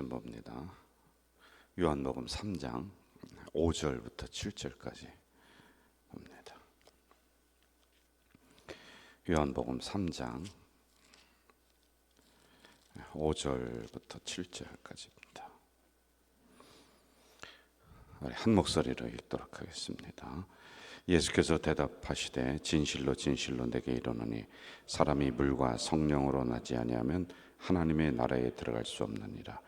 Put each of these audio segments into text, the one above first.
말씀 봅니다. 요한복음 3장 5절부터 7절까지 봅니다. 요한복음 3장 5절부터 7절까지입니다. 우리 한 목소리로 읽도록 하겠습니다. 예수께서 대답하시되 진실로 진실로 내게 이르노니 사람이 물과 성령으로 나지 아니하면 하나님의 나라에 들어갈 수 없느니라.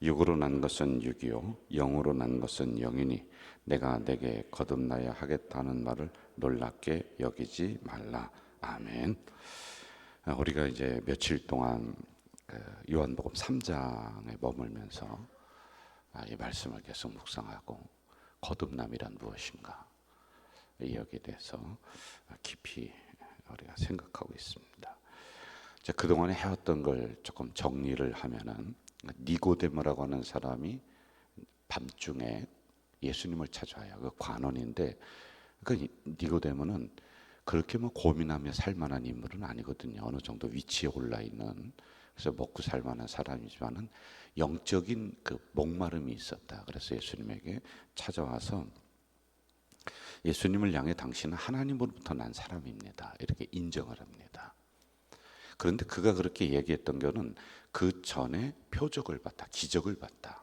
육으로 난 것은 육이요 영으로 난 것은 영이니 내가 내게 거듭나야 하겠다는 말을 놀랍게 여기지 말라. 아멘. 우리가 이제 며칠 동안 요한복음 3장에 머물면서 이 말씀을 계속 묵상하고 거듭남이란 무엇인가 여기에 대해서 깊이 우리가 생각하고 있습니다. 그동안에 해왔던 걸 조금 정리를 하면은 니고데모라고 하는 사람이 밤중에 예수님을 찾아와요. 그 관원인데 그 니고데모는 그렇게 뭐 고민하며 살 만한 인물은 아니거든요. 어느 정도 위치에 올라 있는, 그래서 먹고 살 만한 사람이지만은 영적인 그 목마름이 있었다. 그래서 예수님에게 찾아와서 예수님을 향해 당신은 하나님으로부터 난 사람입니다. 이렇게 인정을 합니다. 그런데 그가 그렇게 얘기했던 거는 그 전에 표적을 봤다, 기적을 봤다.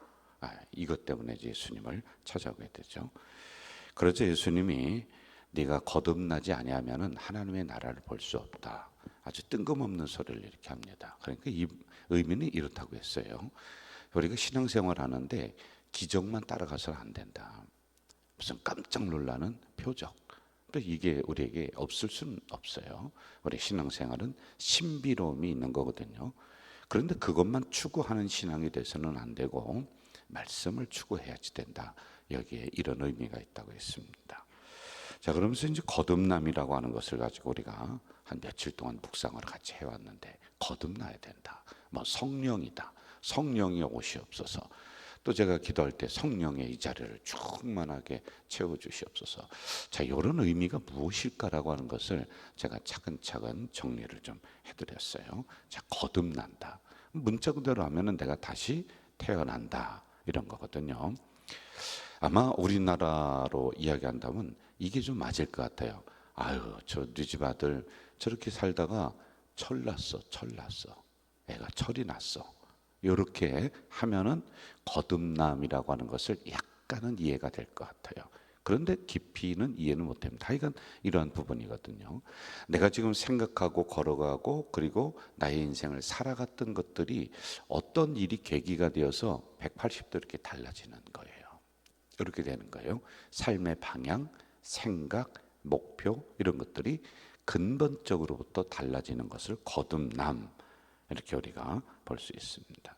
이것 때문에 예수님을 찾아오게 되죠. 그러자 예수님이 네가 거듭나지 아니하면은 하나님의 나라를 볼 수 없다. 아주 뜬금없는 소리를 이렇게 합니다. 그러니까 이 의미는 이렇다고 했어요. 우리가 신앙생활 하는데 기적만 따라가서는 안 된다. 무슨 깜짝 놀라는 표적, 또 이게 우리에게 없을 수는 없어요. 우리 신앙생활은 신비로움이 있는 거거든요. 그런데 그것만 추구하는 신앙이 돼서는 안 되고 말씀을 추구해야지 된다. 여기에 이런 의미가 있다고 했습니다. 자, 그러면서 이제 거듭남이라고 하는 것을 가지고 우리가 한 며칠 동안 묵상을 같이 해왔는데, 거듭나야 된다. 뭐 성령이다. 성령이 오시옵소서. 또 제가 기도할 때 성령의 이 자리를 충만하게 채워주시옵소서. 자, 이런 의미가 무엇일까라고 하는 것을 제가 차근차근 정리를 좀 해드렸어요. 자, 거듭난다. 문자 그대로 하면은 내가 다시 태어난다, 이런 거거든요. 아마 우리나라로 이야기한다면 이게 좀 맞을 것 같아요. 아유, 저 네 집 아들 저렇게 살다가 철 났어. 애가 철이 났어. 이렇게 하면은 거듭남이라고 하는 것을 약간은 이해가 될 것 같아요. 그런데 깊이는 이해는 못합니다. 하여간 이러한 부분이거든요. 내가 지금 생각하고 걸어가고 그리고 나의 인생을 살아갔던 것들이 어떤 일이 계기가 되어서 180도 이렇게 달라지는 거예요. 이렇게 되는 거예요. 삶의 방향, 생각, 목표, 이런 것들이 근본적으로부터 달라지는 것을 거듭남, 이렇게 우리가 볼 수 있습니다.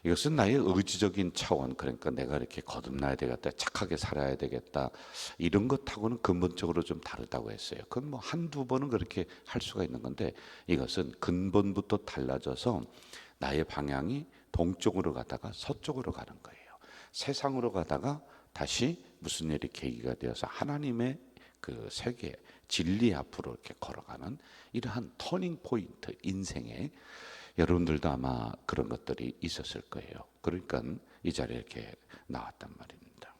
이것은 나의 의지적인 차원, 그러니까 내가 이렇게 거듭나야 되겠다, 착하게 살아야 되겠다, 이런 것하고는 근본적으로 좀 다르다고 했어요. 그건 뭐 한두 번은 그렇게 할 수가 있는 건데, 이것은 근본부터 달라져서 나의 방향이 동쪽으로 가다가 서쪽으로 가는 거예요. 세상으로 가다가 다시 무슨 일이 계기가 되어서 하나님의 그 세계, 진리 앞으로 이렇게 걸어가는 이러한 터닝 포인트, 인생에 여러분들도 아마 그런 것들이 있었을 거예요. 그러니까 이 자리에 이렇게 나왔단 말입니다.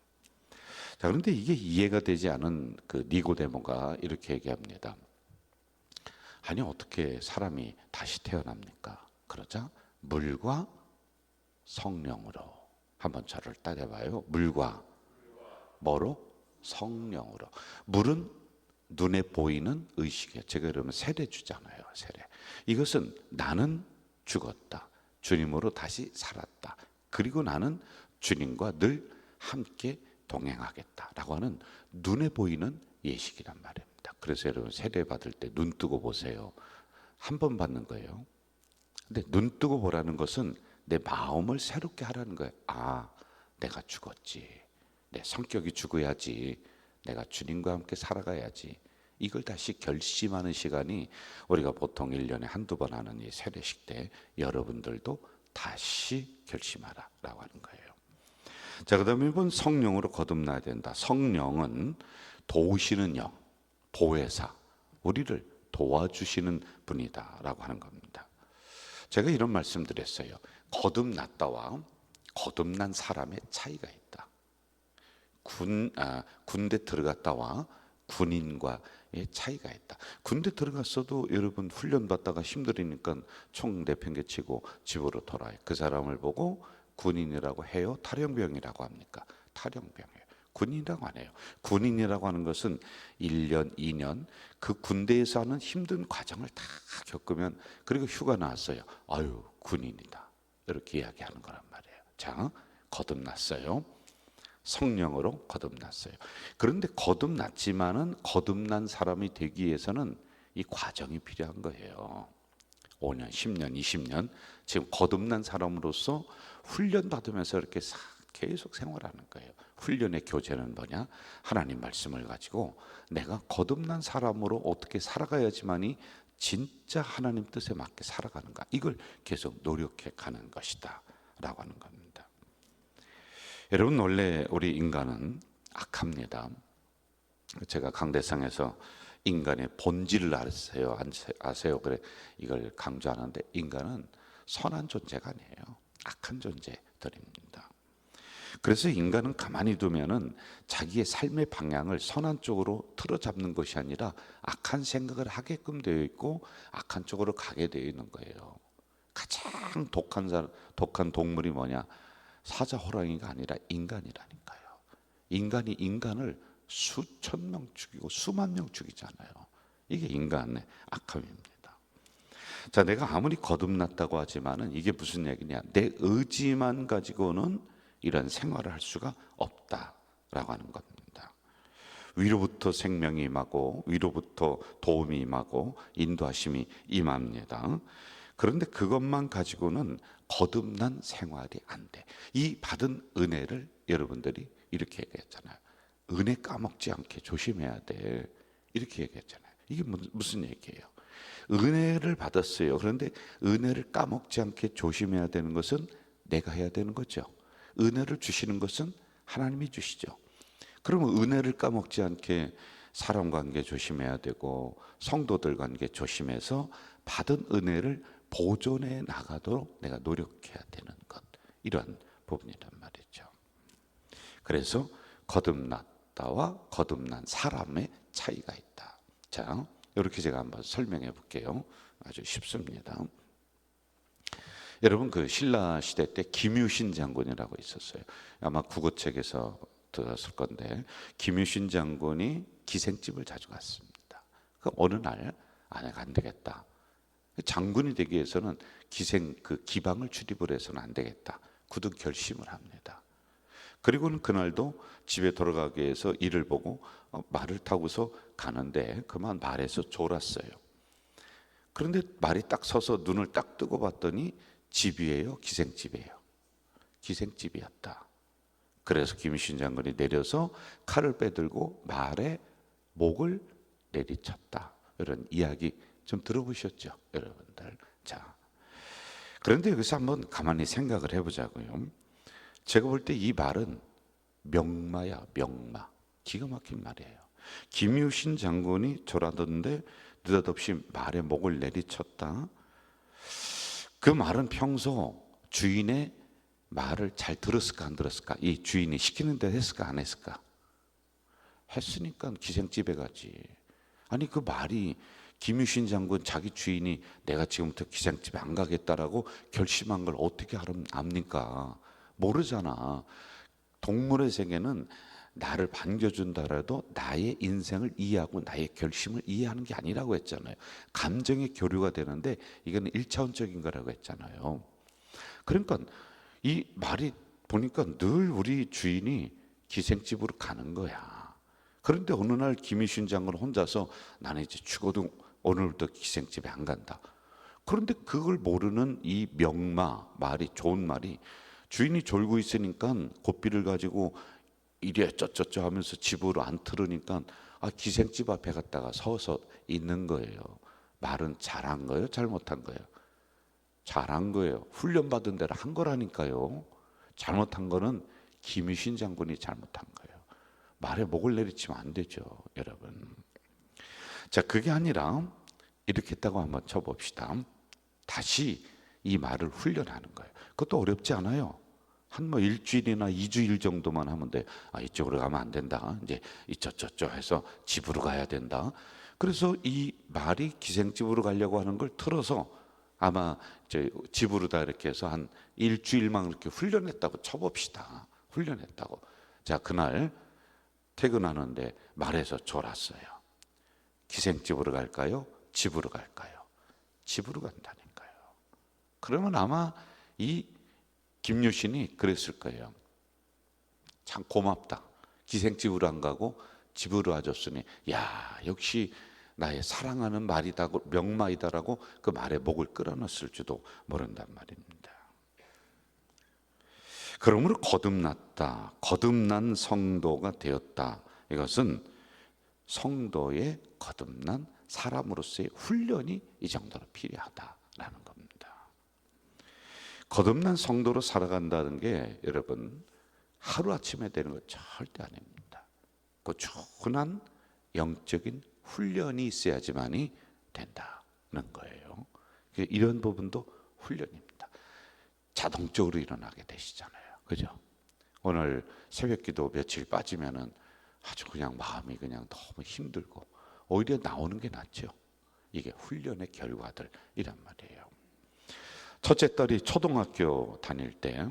자, 그런데 이게 이해가 되지 않은 그 니고데모가 이렇게 얘기합니다. 아니, 어떻게 사람이 다시 태어납니까? 그러자 물과 성령으로. 한번 저를 따져봐요. 물과 뭐로? 성령으로. 물은 눈에 보이는 의식이에요. 제가 그러면 세례 주잖아요. 세례. 이것은 나는 죽었다, 주님으로 다시 살았다, 그리고 나는 주님과 늘 함께 동행하겠다라고 하는 눈에 보이는 예식이란 말입니다. 그래서 여러분 세례 받을 때 눈 뜨고 보세요. 한 번 받는 거예요. 근데 눈 뜨고 보라는 것은 내 마음을 새롭게 하라는 거예요. 아, 내가 죽었지, 내 성격이 죽어야지, 내가 주님과 함께 살아가야지, 이걸 다시 결심하는 시간이 우리가 보통 1년에 한두 번 하는 이 세례식 때 여러분들도 다시 결심하라 라고 하는 거예요. 자, 그 다음에 이번 성령으로 거듭나야 된다. 성령은 도우시는 영, 보혜사, 우리를 도와주시는 분이다 라고 하는 겁니다. 제가 이런 말씀 드렸어요. 거듭났다와 거듭난 사람의 차이가 있다. 군대 들어갔다와 군인과의 차이가 있다. 군대 들어갔어도 여러분 훈련 받다가 힘들으니까 총 내팽개치고 집으로 돌아요. 그 사람을 보고 군인이라고 해요? 탈영병이라고 합니까? 탈영병이에요. 군인이라고 안 해요. 군인이라고 하는 것은 1년, 2년 그 군대에서 하는 힘든 과정을 다 겪으면, 그리고 휴가 나왔어요. 아유, 군인이다. 이렇게 이야기하는 거란 말이에요. 자, 거듭났어요. 성령으로 거듭났어요. 그런데 거듭났지만은 거듭난 사람이 되기 위해서는 이 과정이 필요한 거예요. 5년, 10년, 20년 지금 거듭난 사람으로서 훈련 받으면서 이렇게 계속 생활하는 거예요. 훈련의 교재는 뭐냐? 하나님 말씀을 가지고 내가 거듭난 사람으로 어떻게 살아가야지만이 진짜 하나님 뜻에 맞게 살아가는가, 이걸 계속 노력해 가는 것이다 라고 하는 겁니다. 여러분, 원래 우리 인간은 악합니다. 제가 강대상에서 인간의 본질을 아세요? 그래, 이걸 강조하는데, 인간은 선한 존재가 아니에요. 악한 존재들입니다. 그래서 인간은 가만히 두면은 자기의 삶의 방향을 선한 쪽으로 틀어잡는 것이 아니라 악한 생각을 하게끔 되어 있고 악한 쪽으로 가게 되어 있는 거예요. 가장 독한 동물이 뭐냐? 사자, 호랑이가 아니라 인간이라니까요. 인간이 인간을 수천 명 죽이고 수만 명 죽이잖아요. 이게 인간의 악함입니다. 자, 내가 아무리 거듭났다고 하지만은 이게 무슨 얘기냐? 내 의지만 가지고는 이런 생활을 할 수가 없다라고 하는 겁니다. 위로부터 생명이 임하고 위로부터 도움이 임하고 인도하심이 임합니다. 그런데 그것만 가지고는 거듭난 생활이 안 돼. 이 받은 은혜를 여러분들이 이렇게 얘기했잖아요. 은혜 까먹지 않게 조심해야 돼. 이렇게 얘기했잖아요. 이게 무슨 얘기예요? 은혜를 받았어요. 그런데 은혜를 까먹지 않게 조심해야 되는 것은 내가 해야 되는 거죠. 은혜를 주시는 것은 하나님이 주시죠. 그러면 은혜를 까먹지 않게 사람 관계 조심해야 되고 성도들 관계 조심해서 받은 은혜를 보존해 나가도록 내가 노력해야 되는 것, 이런 부분이란 말이죠. 그래서 거듭났다와 거듭난 사람의 차이가 있다. 자, 이렇게 제가 한번 설명해 볼게요. 아주 쉽습니다. 여러분, 그 신라 시대 때 김유신 장군이라고 있었어요. 아마 국어책에서 들었을 건데, 김유신 장군이 기생집을 자주 갔습니다. 그 어느 날 아내가 안 되겠다. 장군이 되기 위해서는 기방을 출입을 해서는 안 되겠다. 굳은 결심을 합니다. 그리고는 그날도 집에 돌아가기 위해서 이를 보고 말을 타고서 가는데 그만 말에서 졸았어요. 그런데 말이 딱 서서 눈을 딱 뜨고 봤더니 집이에요? 기생집이에요? 기생집이었다. 그래서 김유신 장군이 내려서 칼을 빼들고 말의 목을 내리쳤다. 이런 이야기 좀 들어보셨죠, 여러분들? 자, 그런데 여기서 한번 가만히 생각을 해보자고요. 제가 볼 때 이 말은 명마야, 명마. 기가 막힌 말이에요. 김유신 장군이 졸았는데 느닷없이 말의 목을 내리쳤다. 그 말은 평소 주인의 말을 잘 들었을까 안 들었을까? 이 주인이 시키는 대로 했을까 안 했을까? 했으니까 기생집에 가지. 아니, 그 말이 김유신 장군 자기 주인이 내가 지금부터 기생집에 안 가겠다라고 결심한 걸 어떻게 압니까? 모르잖아. 동물의 세계는 나를 반겨준다라도 나의 인생을 이해하고 나의 결심을 이해하는 게 아니라고 했잖아요. 감정의 교류가 되는데 이거는 1차원적인 거라고 했잖아요. 그러니까 이 말이 보니까 늘 우리 주인이 기생집으로 가는 거야. 그런데 어느 날 김유신 장군 혼자서 나는 이제 죽어도 오늘부터 기생집에 안 간다. 그런데 그걸 모르는 이 말이 좋은 말이 주인이 졸고 있으니까 고삐를 가지고 이래 쩌쩌쩌 하면서 집으로 안 틀으니까 기생집 앞에 갔다가 서서 있는 거예요. 말은 잘한 거예요? 잘못한 거예요? 잘한 거예요. 훈련받은 대로 한 거라니까요. 잘못한 거는 김유신 장군이 잘못한 거예요. 말에 목을 내리치면 안 되죠, 여러분. 자, 그게 아니라 이렇게 했다고 한번 쳐봅시다. 다시 이 말을 훈련하는 거예요. 그것도 어렵지 않아요. 한 뭐 일주일이나 2주일 정도만 하면 돼. 이쪽으로 가면 안 된다. 이제 이쪽저쪽 해서 집으로 가야 된다. 그래서 이 말이 기생집으로 가려고 하는 걸 틀어서 아마 이제 집으로다 이렇게 해서 한 일주일만 이렇게 훈련했다고 쳐봅시다. 훈련했다고. 자, 그날 퇴근하는데 말에서 졸았어요. 기생집으로 갈까요? 집으로 갈까요? 집으로 간다니까요. 그러면 아마 이 김유신이 그랬을 거예요. 참 고맙다. 기생집으로 안 가고 집으로 와줬으니 야, 역시 나의 사랑하는 말이다, 명마이다라고 그 말에 목을 끌어넣었을지도 모른단 말입니다. 그러므로 거듭났다, 거듭난 성도가 되었다. 이것은 성도의 거듭난 사람으로서의 훈련이 이 정도로 필요하다라는 겁니다. 거듭난 성도로 살아간다는 게 여러분 하루아침에 되는 것 절대 아닙니다. 꾸준한 영적인 훈련이 있어야지만이 된다는 거예요. 이런 부분도 훈련입니다. 자동적으로 일어나게 되시잖아요. 그죠? 오늘 새벽기도 며칠 빠지면은 아주 그냥 마음이 그냥 너무 힘들고 오히려 나오는 게 낫죠. 이게 훈련의 결과들이란 말이에요. 첫째 딸이 초등학교 다닐 때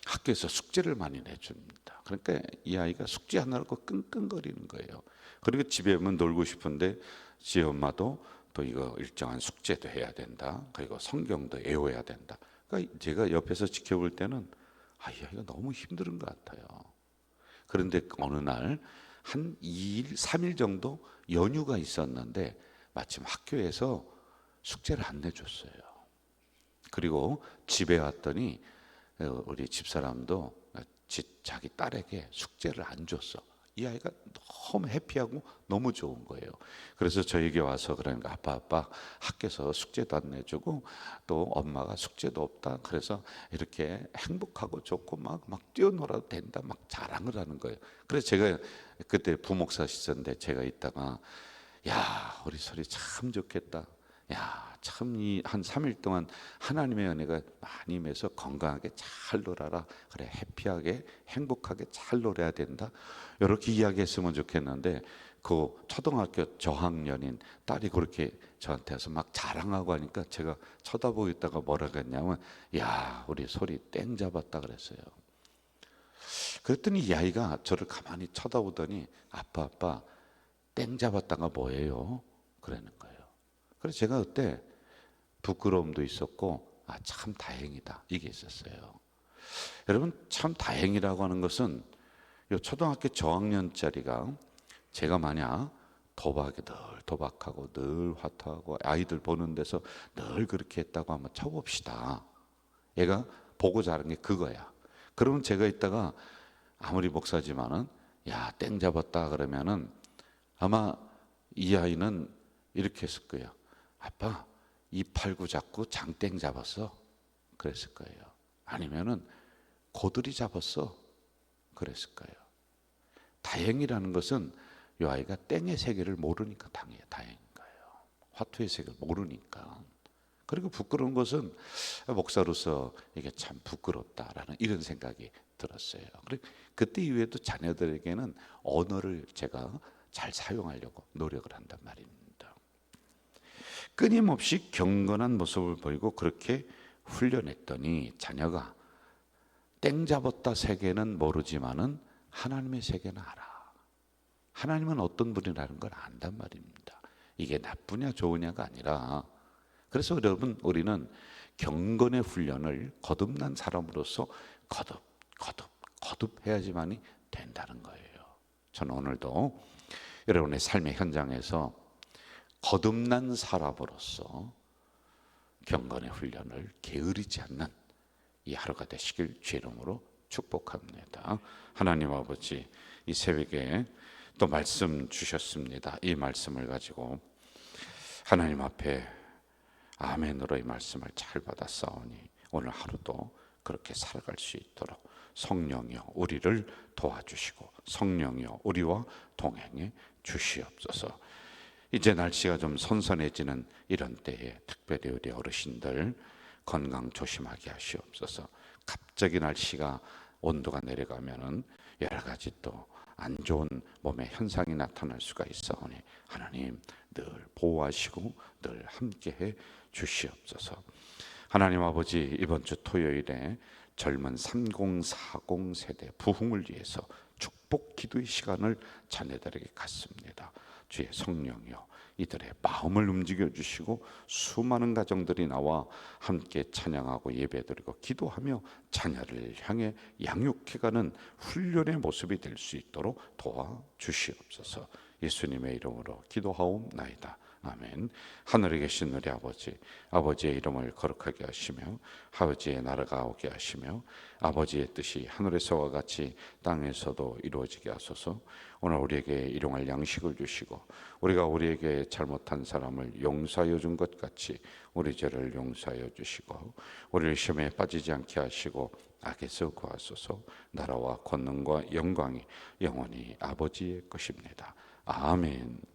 학교에서 숙제를 많이 내줍니다. 그러니까 이 아이가 숙제 하나로 끙끙거리는 거예요. 그리고 집에 오면 놀고 싶은데 지 엄마도 또 이거 일정한 숙제도 해야 된다. 그리고 성경도 외워야 된다. 그러니까 제가 옆에서 지켜볼 때는 이 아이가 너무 힘든 것 같아요. 그런데 어느 날 한 2일, 3일 정도 연휴가 있었는데 마침 학교에서 숙제를 안 내줬어요. 그리고 집에 왔더니 우리 집사람도 자기 딸에게 숙제를 안 줬어. 이 아이가 너무 해피하고 너무 좋은 거예요. 그래서 저에게 와서 그러니까 아빠 학교에서 숙제도 안 내주고 또 엄마가 숙제도 없다. 그래서 이렇게 행복하고 좋고 막 뛰어놀아도 된다. 막 자랑을 하는 거예요. 그래서 제가 그때 부목사시던데 제가 있다가 야, 우리 소리 참 좋겠다. 야, 참 이 한 3일 동안 하나님의 은혜가 많이 임해서 건강하게 잘 놀아라. 그래, 해피하게 행복하게 잘 놀아야 된다. 이렇게 이야기했으면 좋겠는데 그 초등학교 저학년인 딸이 그렇게 저한테 와서 막 자랑하고 하니까 제가 쳐다보고 있다가 뭐라고 했냐면 야, 우리 소리 땡 잡았다 그랬어요. 그랬더니 이 아이가 저를 가만히 쳐다보더니 아빠 땡 잡았다가 뭐예요? 그러는 거예요. 그래서 제가 그때 부끄러움도 있었고 참 다행이다 이게 있었어요. 여러분 참 다행이라고 하는 것은 요 초등학교 저학년짜리가 제가 만약 도박에 늘 도박하고 늘 화투하고 아이들 보는 데서 늘 그렇게 했다고 한번 쳐봅시다. 얘가 보고 자란 게 그거야. 그러면 제가 있다가 아무리 목사지만은 야, 땡 잡았다 그러면은 아마 이 아이는 이렇게 했을 거예요. 아빠, 이 팔구 잡고 장땡 잡았어. 그랬을 거예요. 아니면은 고들이 잡았어. 그랬을 거예요. 다행이라는 것은 이 아이가 땡의 세계를 모르니까 다행인 거예요. 화투의 세계를 모르니까. 그리고 부끄러운 것은 목사로서 이게 참 부끄럽다라는 이런 생각이 들었어요. 그리고 그때 이후에도 자녀들에게는 언어를 제가 잘 사용하려고 노력을 한단 말입니다. 끊임없이 경건한 모습을 보이고 그렇게 훈련했더니 자녀가 땡 잡았다 세계는 모르지만은 하나님의 세계는 알아. 하나님은 어떤 분이라는 걸 안단 말입니다. 이게 나쁘냐 좋으냐가 아니라 그래서 여러분 우리는 경건의 훈련을 거듭난 사람으로서 거듭해야지만이 된다는 거예요. 저는 오늘도 여러분의 삶의 현장에서 거듭난 사람으로서 경건의 훈련을 게으르지 않는 이 하루가 되시길 주의 이름으로 축복합니다. 하나님 아버지 이 새벽에 또 말씀 주셨습니다. 이 말씀을 가지고 하나님 앞에 아멘으로 이 말씀을 잘 받았사오니 오늘 하루도 그렇게 살아갈 수 있도록 성령이여 우리를 도와주시고 성령이여 우리와 동행해 주시옵소서. 이제 날씨가 좀 선선해지는 이런 때에 특별히 우리 어르신들 건강 조심하게 하시옵소서. 갑자기 날씨가 온도가 내려가면은 여러 가지 또 안 좋은 몸의 현상이 나타날 수가 있어오니 하나님 늘 보호하시고 늘 함께해 주시옵소서. 하나님 아버지, 이번 주 토요일에 젊은 3040 세대 부흥을 위해서 축복 기도의 시간을 자녀들에게 갖습니다. 주의 성령이여 이들의 마음을 움직여 주시고 수많은 가정들이 나와 함께 찬양하고 예배드리고 기도하며 자녀를 향해 양육해가는 훈련의 모습이 될 수 있도록 도와주시옵소서. 예수님의 이름으로 기도하옵나이다. 아멘. 하늘에 계신 우리 아버지, 아버지의 이름을 거룩하게 하시며 아버지의 나라가 오게 하시며 아버지의 뜻이 하늘에서와 같이 땅에서도 이루어지게 하소서. 오늘 우리에게 일용할 양식을 주시고 우리가 우리에게 잘못한 사람을 용서하여 준 것 같이 우리 죄를 용서하여 주시고 우리를 시험에 빠지지 않게 하시고 악에서 구하소서. 나라와 권능과 영광이 영원히 아버지의 것입니다. 아멘.